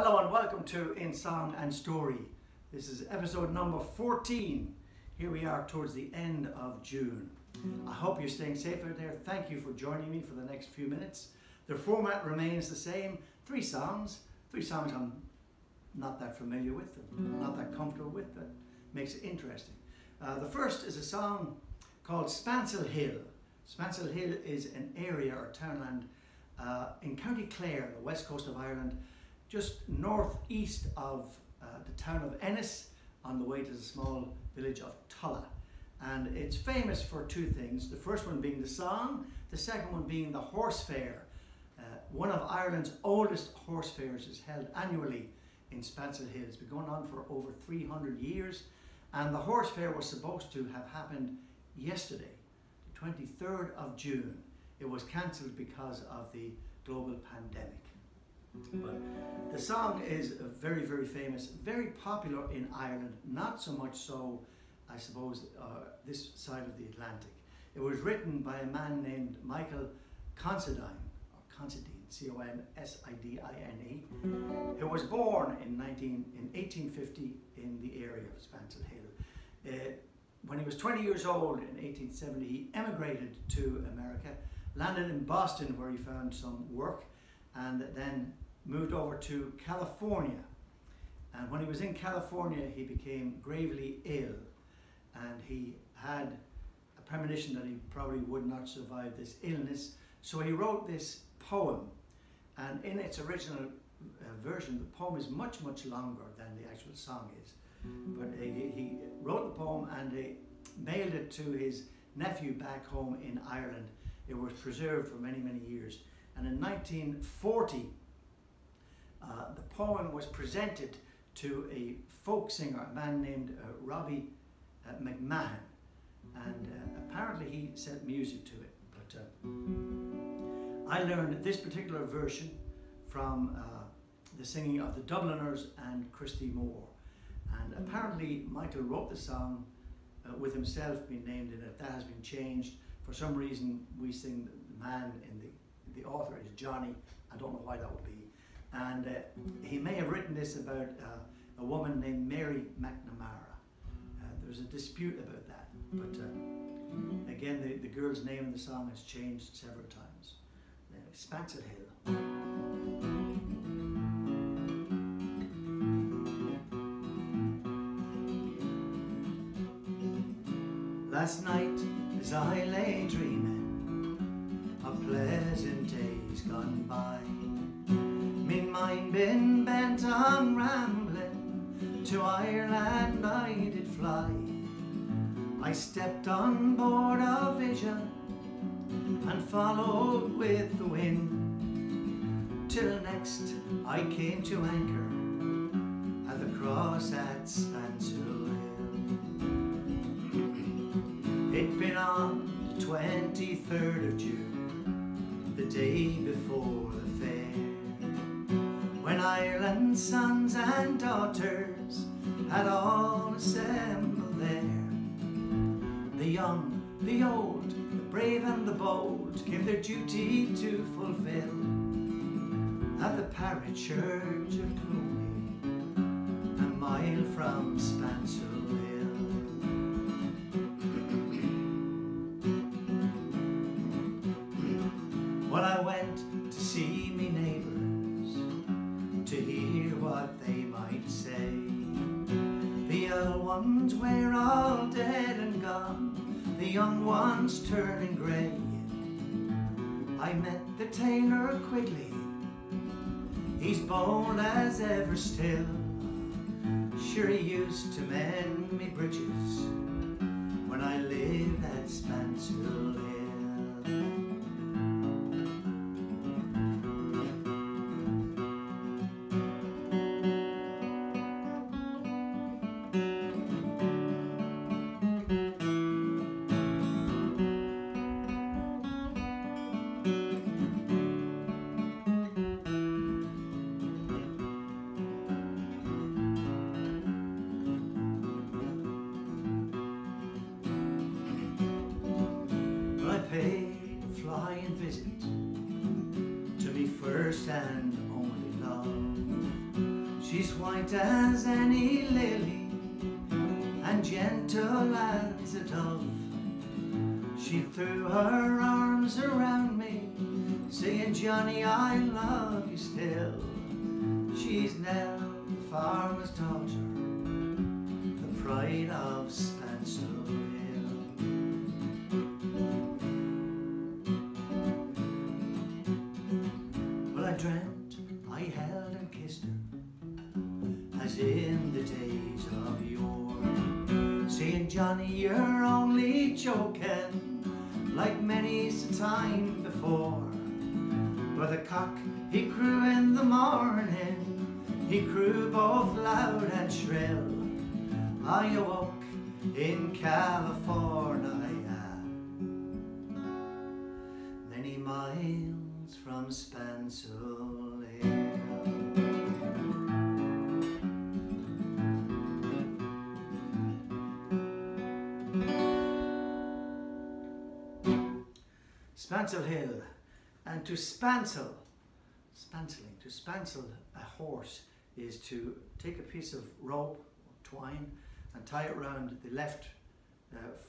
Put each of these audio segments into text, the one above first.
Hello and welcome to In Song and Story. This is episode number 14. Here we are towards the end of June. I hope you're staying safe out there. Thank you for joining me for the next few minutes. The format remains the same. Three songs I'm not that familiar with, not that comfortable with, that makes it interesting. The first is a song called Spancil Hill. Spancil Hill is an area or townland in County Clare, the west coast of Ireland, just northeast of the town of Ennis, on the way to the small village of Tulla. And it's famous for two things. The first one being the song, the second one being the horse fair. One of Ireland's oldest horse fairs is held annually in Spancil Hill. It's been going on for over 300 years. And the horse fair was supposed to have happened yesterday, the 23rd of June. It was cancelled because of the global pandemic. But the song is very, very famous, very popular in Ireland, not so much so, I suppose, this side of the Atlantic. It was written by a man named Michael Considine, C-O-N-S-I-D-I-N-E, who was born in 1850 in the area of Spancil Hill. When he was 20 years old in 1870, he emigrated to America, landed in Boston where he found some work, and then moved over to California. And when he was in California, he became gravely ill, and he had a premonition that he probably would not survive this illness. So he wrote this poem, and in its original version, the poem is much, much longer than the actual song is. But he wrote the poem and mailed it to his nephew back home in Ireland. It was preserved for many, many years. And in 1940, the poem was presented to a folk singer, a man named Robbie McMahon, and apparently he set music to it. But I learned this particular version from the singing of the Dubliners and Christy Moore. And apparently Michael wrote the song with himself being named in it. That has been changed. For some reason we sing the man in the author is Johnny. I don't know why that would be. And he may have written this about a woman named Mary McNamara. There's a dispute about that. But again, the girl's name in the song has changed several times. Spancil Hill. Last night as I lay dreaming of pleasant days gone by, me mind been bent on rambling, to Ireland I did fly. I stepped on board a vision and followed with the wind, till next I came to anchor at the cross at Spancil Hill. It'd been on the 23rd of June, the day before the fair, when Ireland's sons and daughters had all assembled there. The young, the old, the brave and the bold gave their duty to fulfill at the parish church of Clooney, a mile from Spancil Hill. Well, I went to see me neighbours, to hear what they might say. The old ones were all dead and gone, the young ones turning grey. I met the tailor Quigley, he's bold as ever still. Sure, he used to mend me bridges when I lived at Spancil Hill. Paid a flying visit to me first and only love. She's white as any lily and gentle as a dove. She threw her arms around me, saying, Johnny, I love you still. She's now the farmer's daughter, the pride of Spancil Hill. Well, I dreamt I held and kissed her, as in the days of yore, saying, Johnny, you're only joking, like many's the time before. But the cock, he crew in the morning, he crew both loud and shrill. I awoke in California, many miles from Spancil Hill. Spancil Hill, and to spancil, spanciling, to spancil a horse is to take a piece of rope or twine and tie it around the left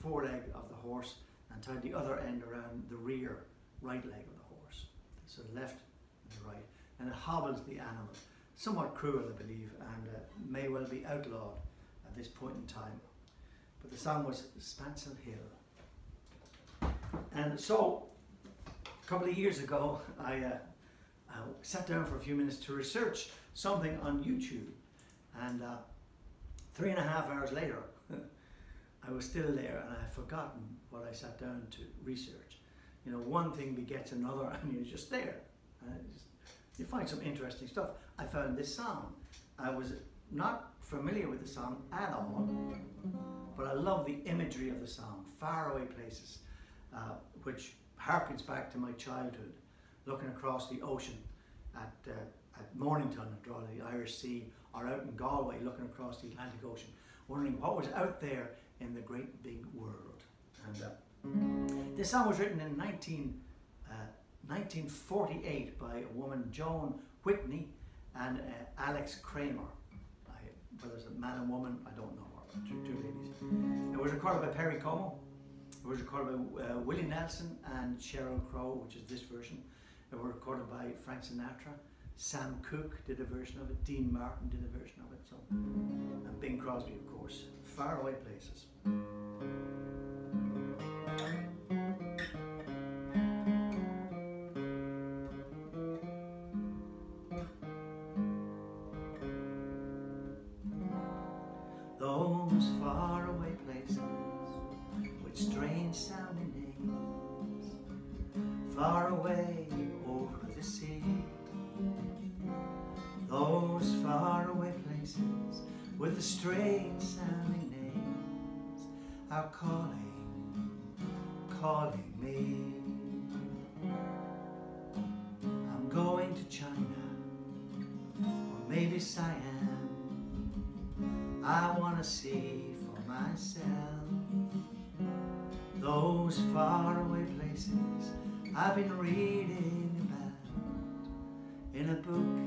foreleg of the horse and tie the other end around the rear right leg of the horse. So the left and the right, and it hobbles the animal. Somewhat cruel, I believe, and may well be outlawed at this point in time. But the song was Spancil Hill. And so, a couple of years ago, I sat down for a few minutes to research something on YouTube, and 3.5 hours later, I was still there and I had forgotten what I sat down to research. You know, one thing begets another, and you're just there. You find some interesting stuff. I found this song. I was not familiar with the song at all, but I love the imagery of the song, Faraway Places, which harkens back to my childhood, looking across the ocean at Mornington, at draw the Irish Sea, or out in Galway, looking across the Atlantic Ocean, wondering what was out there in the great big world. And this song was written in 1948 by a woman, Joan Whitney, and Alex Kramer. Whether it's a man and woman, I don't know, or two ladies. It was recorded by Perry Como. It was recorded by Willie Nelson and Sheryl Crow, which is this version. It was recorded by Frank Sinatra. Sam Cooke did a version of it. Dean Martin did a version of it. So, and Bing Crosby, of course. Faraway Places. Those faraway places with strange sounding names, far away over the sea. Those faraway places with the strange sounding names are calling me. I'm going to China, or maybe Siam. I want to see for myself those faraway places I've been reading about in a book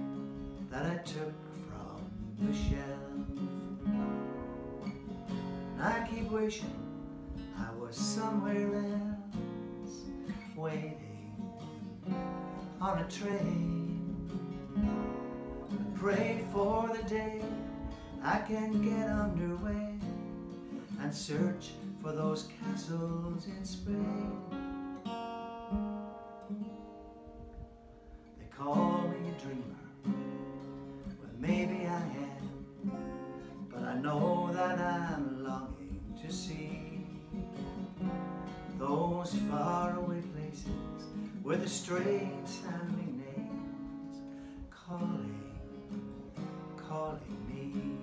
that I took from the shelf. And I keep wishing I was somewhere else, waiting on a train, and pray for the day I can get underway and search for those castles in Spain. They call me a dreamer, well maybe I am, but I know that I'm longing to see those faraway places with the strange sounding names calling me.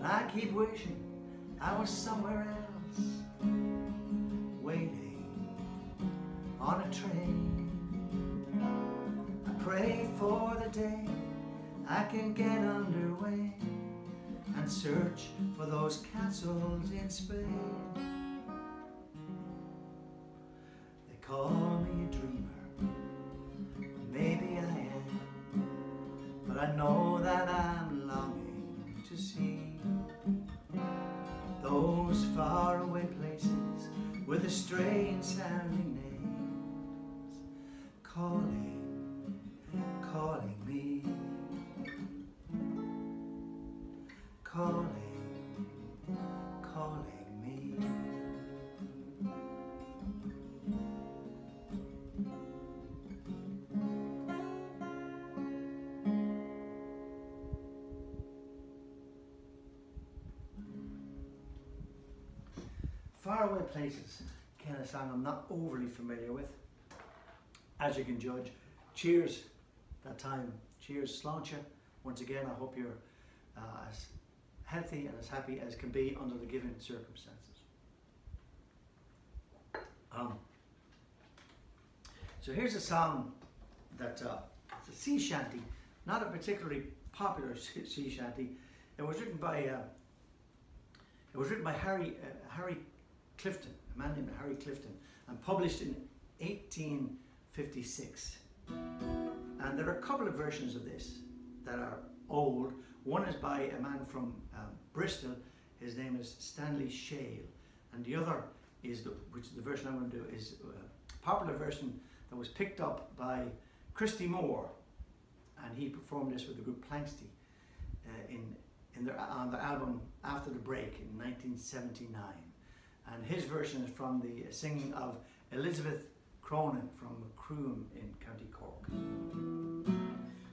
I keep wishing I was somewhere else, waiting on a train. I pray for the day I can get underway and search for those castles in Spain. They call me a dreamer, maybe I am, but I know that I'm longing to see those faraway places with the strange sounding names, calling me, calling me. Faraway Places, kind of song I'm not overly familiar with, as you can judge. Cheers, that time. Cheers, sláinte. Once again, I hope you're as healthy and as happy as can be under the given circumstances. So here's a song that it's a sea shanty, not a particularly popular sea shanty. It was written by Harry Clifton, a man named Harry Clifton, and published in 1856. And there are a couple of versions of this that are old. One is by a man from Bristol. His name is Stanley Shale, and the other is which is the version I'm going to do, is a popular version that was picked up by Christy Moore, and he performed this with the group Planxty on the album After the Break in 1979. And his version is from the singing of Elizabeth Cronin from Macroom in County Cork.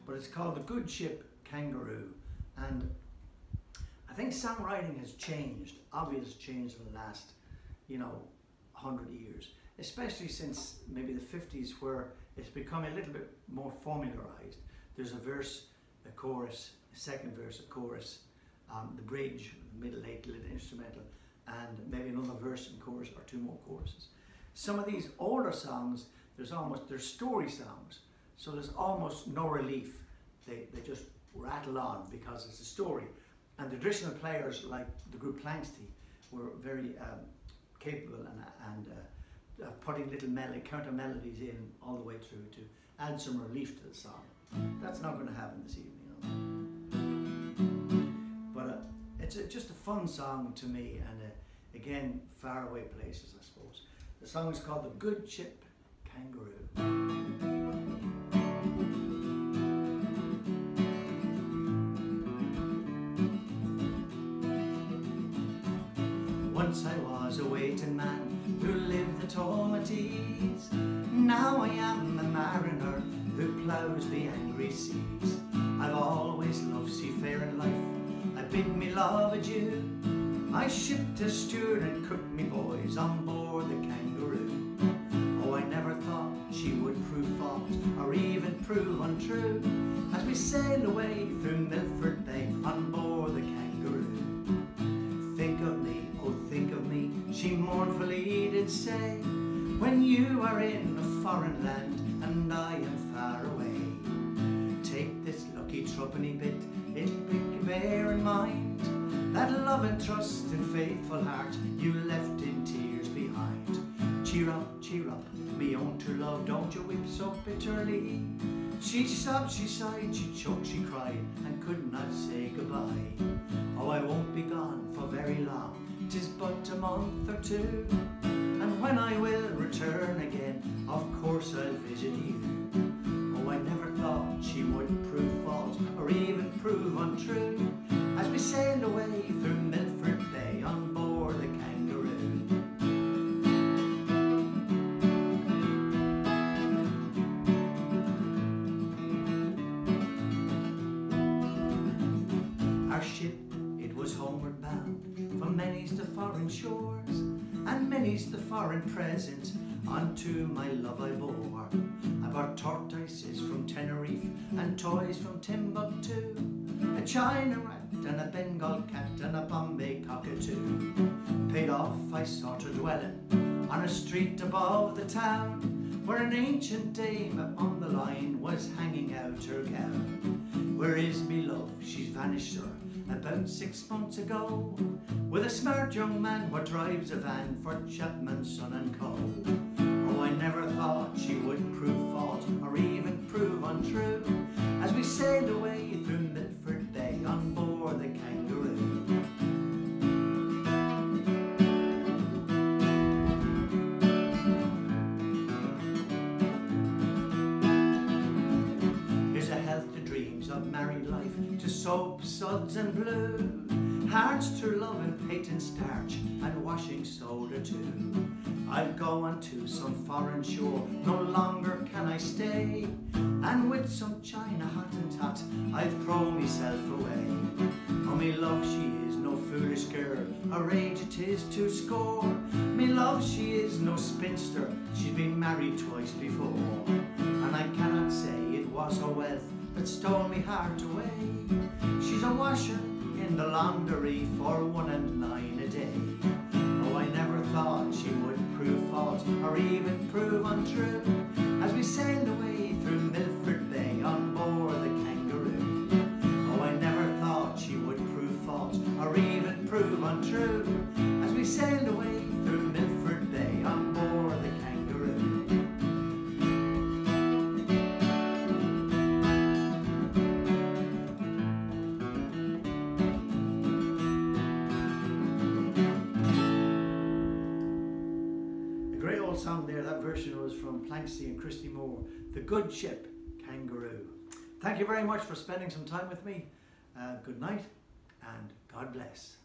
But it's called The Good Ship Kangaroo, and I think songwriting has changed, obviously changed in the last, 100 years, especially since maybe the 50s, where it's become a little bit more formularized. There's a verse, a chorus, a second verse, a chorus, the bridge, the middle eight, little instrumental, and maybe another verse and chorus or two more choruses. Some of these older songs, they're story songs, so there's almost no relief. They just rattle on because it's a story. And the traditional players like the group Planxty were very capable and putting little counter melodies in all the way through to add some relief to the song. That's not going to happen this evening. But it's just a fun song to me, and again, faraway places, I suppose. The song is called The Good Ship Kangaroo. Once I was a waiting man who lived at Ormatiz. Now I am a mariner who ploughs the angry seas. I've always loved seafaring life, I bid me love adieu. I shipped a steward and cooked me boys on board the Kangaroo. Oh, I never thought she would prove false or even prove untrue, as we sailed away through Milford Bay on board the Kangaroo. Think of me, oh think of me, she mournfully did say, when you are in a foreign land and I am far away. Take this lucky threepenny bit, it'll bear in mind that love and trust and faithful heart you left in tears behind. Cheer up, me own true love, don't you weep so bitterly. She sobbed, she sighed, she choked, she cried, and could not say goodbye. Oh, I won't be gone for very long, 'tis but a month or two, and when I will return again, of course I'll visit you. Oh, I never thought she would prove false or even prove untrue, as we sailed away through Milford Bay on board the Kangaroo. Our ship, it was homeward bound, from many's the foreign shores, and many's the foreign present unto my love I bore. I bought tortoises from Tenerife and toys from Timbuktu, a China rat and a Bengal cat and a Bombay cockatoo. Paid off I I sought her dwelling on a street above the town, where an ancient dame upon the line was hanging out her gown. Where is me love? She's vanished, sir, about 6 months ago, with a smart young man what drives a van for Chapman, Son and Co. Oh, I never thought she would prove false or even prove untrue, as we sailed away through Milford Bay on board the Kangaroo. Here's a health to dreams of married life, to soap, suds and blue, hearts to love and patent starch and washing soda too. I'll go on to some foreign shore, no longer can I stay, and with some china hot and tot, I'll throw myself away. Oh, me love, she is no foolish girl, her age it is to score. Me love, she is no spinster, she's been married twice before. And I cannot say it was her wealth that stole me heart away. She's a washer in the laundry for $1.09 a day. Oh, I never thought she would prove false or even prove untrue, as we sailed away through Milford Bay on board the Kangaroo. Oh, I never thought she would prove false or even prove untrue, as we sailed away through Milford Bay on board the Kangaroo. Great old song there. That version was from Planksy and Christy Moore, The Good Ship, Kangaroo. Thank you very much for spending some time with me. Good night and God bless.